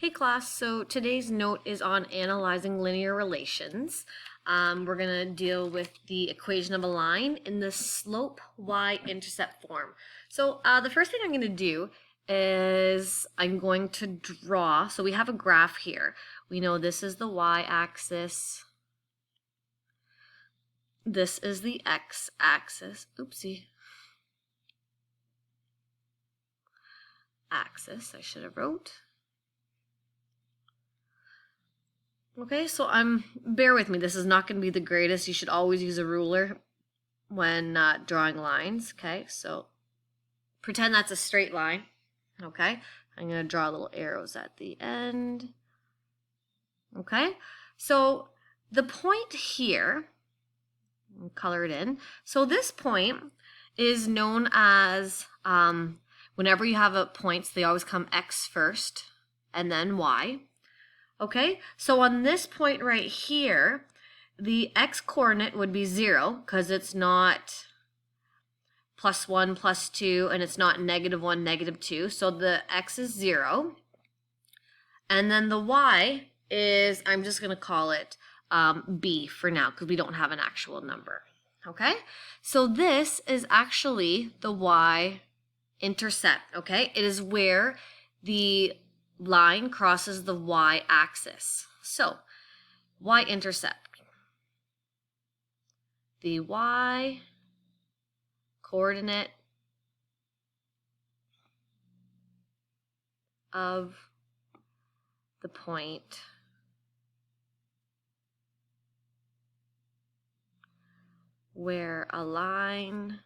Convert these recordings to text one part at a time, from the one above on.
Hey class, so today's note is on analyzing linear relations. We're going to deal with the equation of a line in the slope y-intercept form. So the first thing I'm going to do is I'm going to draw, so we have a graph here. We know this is the y-axis, this is the x-axis, axis, I should have wrote. Okay, so bear with me, this is not going to be the greatest. You should always use a ruler when drawing lines. Okay, so pretend that's a straight line. Okay, I'm going to draw little arrows at the end. Okay, so the point here, I'll color it in. So this point is known as, whenever you have points, they always come x first and then y. Okay, so on this point right here, the x-coordinate would be 0 because it's not +1, +2, and it's not -1, -2. So the x is 0. And then the y is, I'm just going to call it b for now because we don't have an actual number. Okay, so this is actually the y-intercept. Okay, it is where the line crosses the y-axis. So, y-intercept. The y-coordinate of the point where a line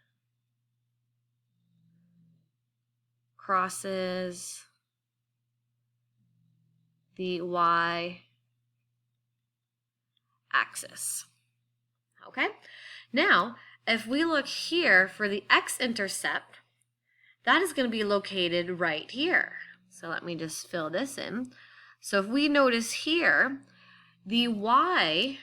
crosses the y-axis. Okay, now if we look here for the x-intercept, that is going to be located right here. So let me just fill this in. So if we notice here, the y,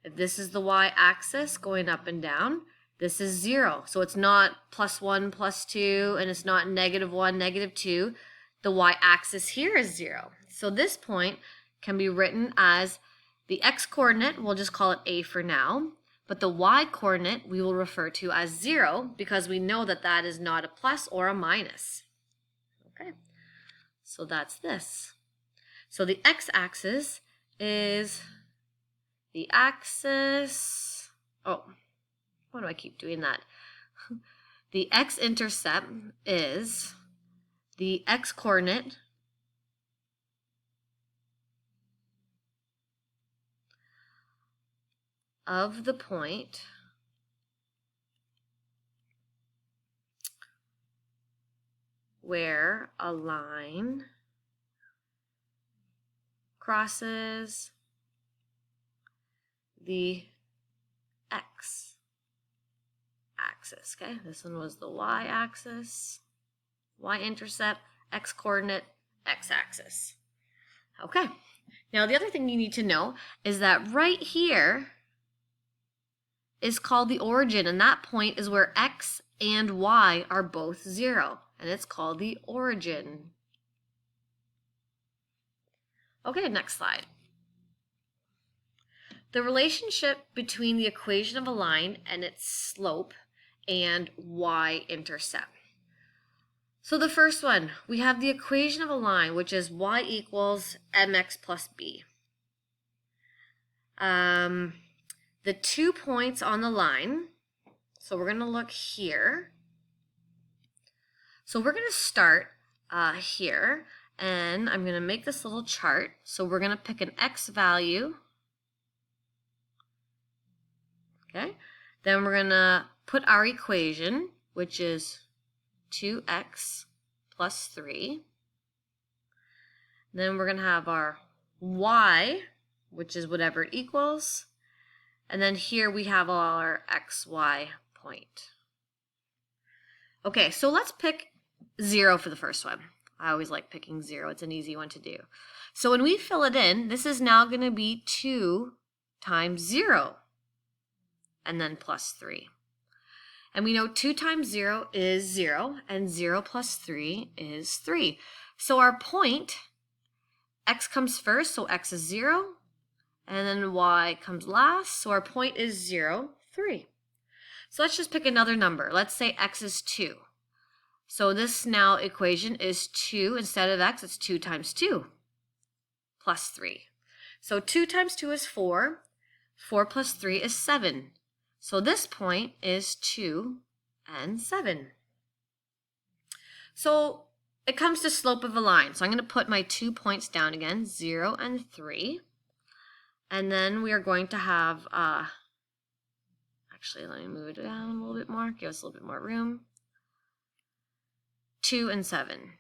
if this is the y-axis going up and down, this is 0. So it's not +1, +2, and it's not -1, -2. The y-axis here is 0. So this point can be written as the x-coordinate, we'll just call it a for now, but the y-coordinate we will refer to as 0 because we know that that is not a plus or a minus. Okay, so that's this. So the x-axis is the axis, why do I keep doing that? The x-intercept is the x-coordinate of the point where a line crosses the x-axis. Okay, this one was the y-axis, y-intercept, x-coordinate, x-axis. Okay, now the other thing you need to know is that right here is called the origin, and that point is where x and y are both 0, and it's called the origin. Okay, next slide. The relationship between the equation of a line and its slope and y-intercept. So the first one, we have the equation of a line, which is y equals mx plus b. The 2 points on the line, so we're going to look here. So we're going to start here, and I'm going to make this little chart. So we're going to pick an x value. Okay, then we're going to put our equation, which is 2x plus 3. Then we're going to have our y, which is whatever it equals. And then here we have our xy point. Okay, so let's pick 0 for the first one. I always like picking 0. It's an easy one to do. So when we fill it in, this is now going to be 2 times 0. And then plus 3. And we know 2 times 0 is 0, and 0 plus 3 is 3. So our point x comes first, so x is 0. And then y comes last, so our point is 0, 3. So let's just pick another number. Let's say x is 2. So this now equation is 2 instead of x, it's 2 times 2 plus 3. So 2 times 2 is 4. 4 plus 3 is 7. So this point is 2 and 7. So it comes to slope of a line. So I'm going to put my 2 points down again, 0 and 3. And then we are going to have, actually let me move it down a little bit more, give us a little bit more room. 2 and 7.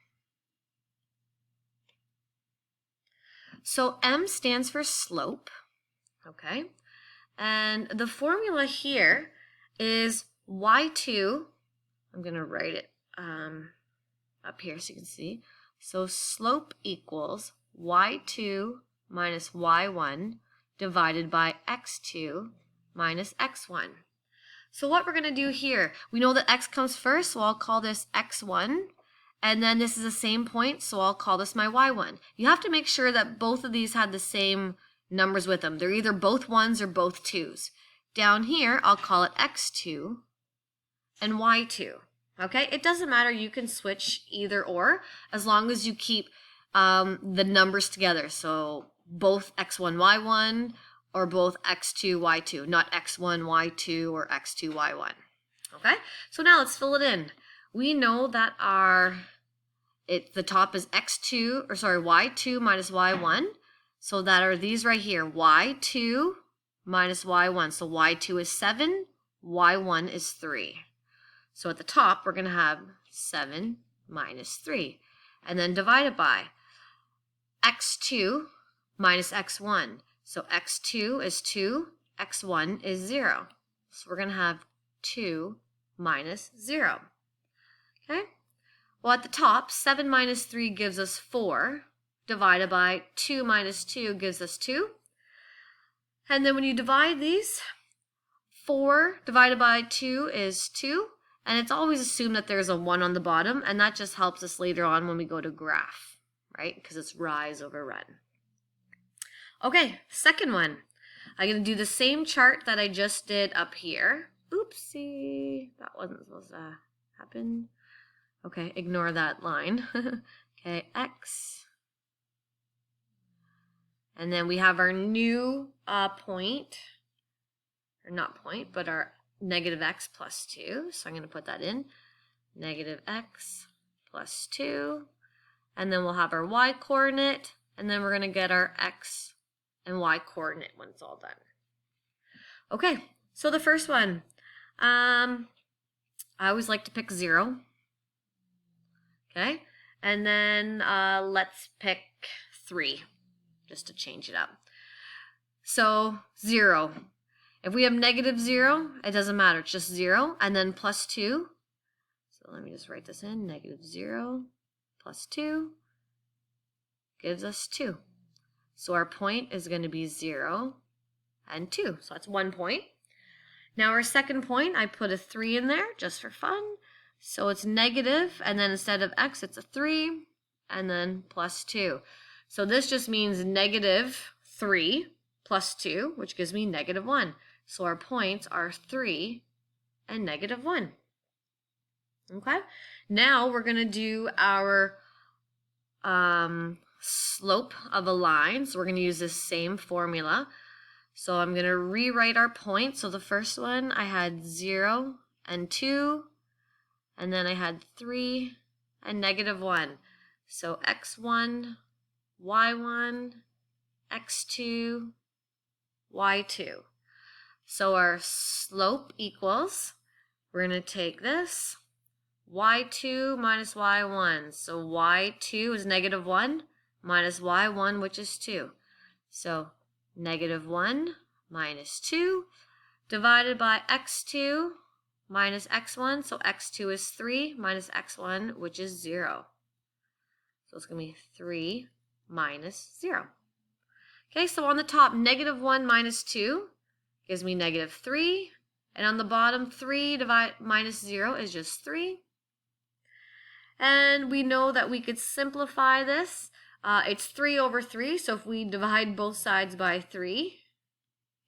So M stands for slope, okay? And the formula here is y2, I'm going to write it up here so you can see. So slope equals y2 minus y1 divided by x2 minus x1. So what we're going to do here, we know that x comes first, so I'll call this x1. And then this is the same point, so I'll call this my y1. You have to make sure that both of these had the same numbers with them. They're either both 1s or both 2s. Down here, I'll call it x2 and y2. Okay, it doesn't matter. You can switch either or as long as you keep the numbers together. So both x1, y1 or both x2, y2, not x1, y2 or x2, y1. Okay, so now let's fill it in. We know that the top is y2 minus y1. So that are these right here, y2 minus y1. So y2 is 7, y1 is 3. So at the top, we're going to have 7 minus 3. And then divide it by x2 minus x1. So x2 is 2, x1 is 0. So we're going to have 2 minus 0. Okay? Well, at the top, 7 minus 3 gives us 4. Divided by 2 minus 2 gives us 2. And then when you divide these, 4 divided by 2 is 2. And it's always assumed that there's a 1 on the bottom, and that just helps us later on when we go to graph, right? Because it's rise over run. Okay, second one. I'm going to do the same chart that I just did up here. Oopsie, that wasn't supposed to happen. Okay, ignore that line. Okay, x. And then we have our new point, or not point, but our negative x plus 2. So I'm going to put that in, negative x plus 2. And then we'll have our y coordinate, and then we're going to get our x and y coordinate when it's all done. Okay, so the first one, I always like to pick 0. Okay, and then let's pick 3. Just to change it up. So 0. If we have negative 0, it doesn't matter. It's just 0. And then plus 2. So let me just write this in. Negative 0 plus 2 gives us 2. So our point is going to be 0 and 2. So that's 1 point. Now our second point, I put a 3 in there just for fun. So it's negative, and then instead of x, it's a 3, and then plus 2. So this just means negative 3 plus 2, which gives me negative 1. So our points are 3 and negative 1. Okay? Now we're going to do our slope of a line. So we're going to use this same formula. So I'm going to rewrite our points. So the first one, I had 0 and 2, and then I had 3 and negative 1. So x1, y1, x2, y2. So our slope equals, we're going to take this, y2 minus y1. So y2 is negative 1 minus y1, which is 2. So negative 1 minus 2 divided by x2 minus x1. So x2 is 3 minus x1, which is 0. So it's going to be 3 minus 0. Okay, so on the top, negative 1 minus 2 gives me negative 3. And on the bottom, 3 minus 0 is just 3. And we know that we could simplify this It's 3 over 3, so if we divide both sides by 3,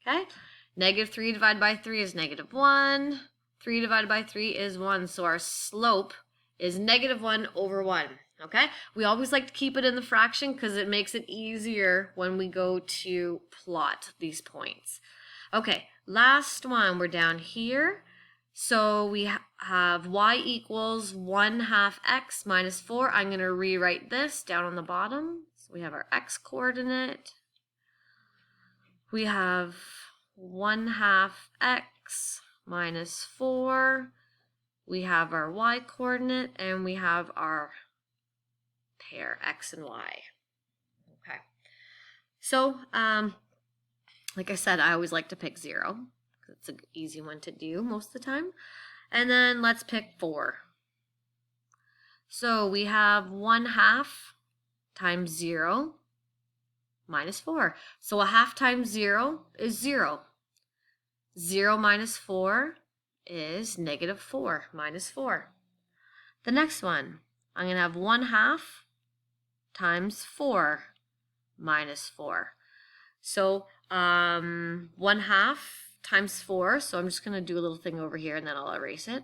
okay, negative 3 divided by 3 is negative 1. 3 divided by 3 is 1, so our slope is negative 1 over 1, okay? We always like to keep it in the fraction because it makes it easier when we go to plot these points. Okay, last one, we're down here. So we have y equals 1/2 x minus 4. I'm going to rewrite this down on the bottom. So we have our x coordinate. We have 1/2 x minus 4. We have our y coordinate, and we have our pair, x and y. Okay. So, like I said, I always like to pick 0. It's an easy one to do most of the time. And then let's pick 4. So we have 1/2 times 0 minus 4. So 1/2 times 0 is 0. 0 minus 4 is negative 4 minus 4. The next one, I'm going to have 1/2 times 4 minus 4. So 1/2 times 4, so I'm just going to do a little thing over here and then I'll erase it.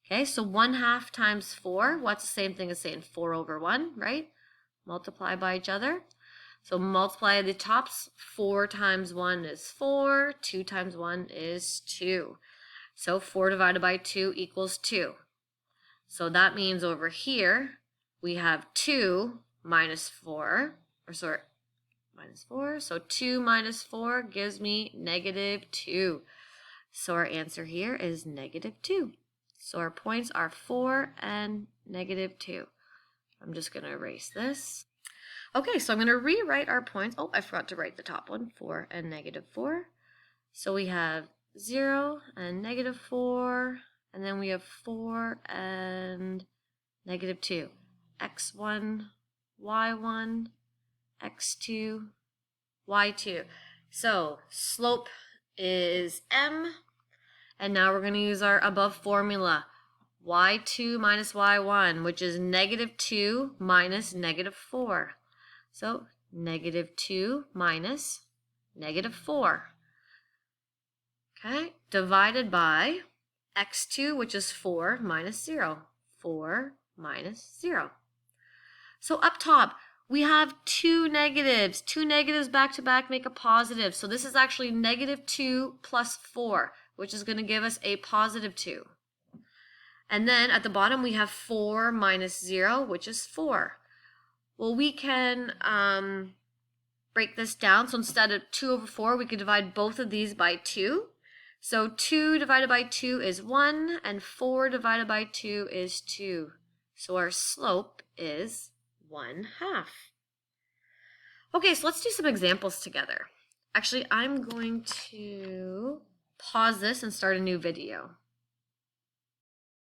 Okay, so 1/2 times 4, what's the same thing as saying 4 over 1, right? Multiply by each other. So multiply the tops. 4 times 1 is 4, 2 times 1 is 2. So 4 divided by 2 equals 2. So that means over here we have 2 minus 4, minus 4. So 2 minus 4 gives me negative 2. So our answer here is negative 2. So our points are 4 and negative 2. I'm just going to erase this. Okay, so I'm going to rewrite our points. Oh, I forgot to write the top one, 4 and negative 4. So we have 0 and negative 4, and then we have 4 and negative 2. x1, y1, x2, y2. So slope is m, and now we're going to use our above formula, y2 minus y1, which is negative 2 minus negative 4. So negative 2 minus negative 4. Okay, divided by x2, which is 4 minus 0. 4 minus 0. So up top, we have 2 negatives. 2 negatives back to back make a positive. So this is actually negative 2 plus 4, which is going to give us a positive 2. And then at the bottom, we have 4 minus 0, which is 4. Well, we can break this down. So instead of 2 over 4, we could divide both of these by 2. So 2 divided by 2 is 1, and 4 divided by 2 is 2. So our slope is 1/2. Okay, so let's do some examples together. Actually, I'm going to pause this and start a new video.